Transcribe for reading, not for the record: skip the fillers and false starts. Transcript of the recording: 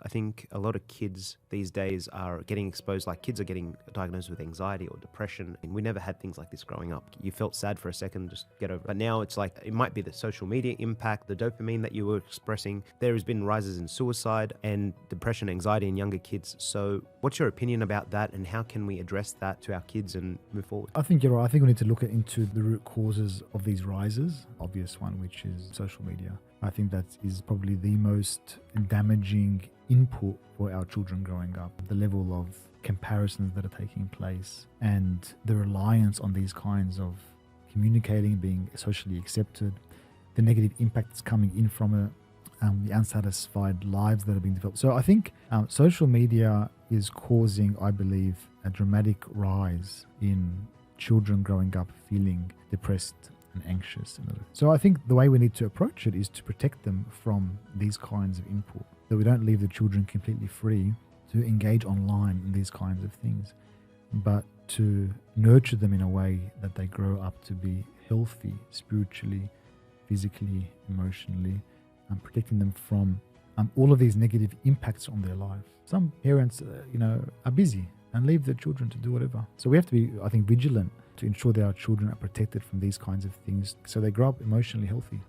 I think a lot of kids these days are getting exposed, like kids are getting diagnosed with anxiety or depression. And we never had things like this growing up. You felt sad for a second, just get over it. But now it's like, it might be the social media impact, the dopamine that you were expressing. There has been rises in suicide and depression, anxiety in younger kids. So what's your opinion about that, and how can we address that to our kids and move forward? I think you're right. I think we need to look into the root causes of these rises. Obvious one, which is social media. I think that is probably the most damaging input for our children growing up. The level of comparisons that are taking place and the reliance on these kinds of communicating, being socially accepted, the negative impact that's coming in from it, the unsatisfied lives that are being developed. So I think social media is causing, I believe, a dramatic rise in children growing up feeling depressed and anxious. So I think the way we need to approach it is to protect them from these kinds of input, that we don't leave the children completely free to engage online in these kinds of things, but to nurture them in a way that they grow up to be healthy spiritually, physically, emotionally, and protecting them from all of these negative impacts on their life. Some parents, are busy and leave their children to do whatever. So we have to be, I think, vigilant to ensure that our children are protected from these kinds of things so they grow up emotionally healthy.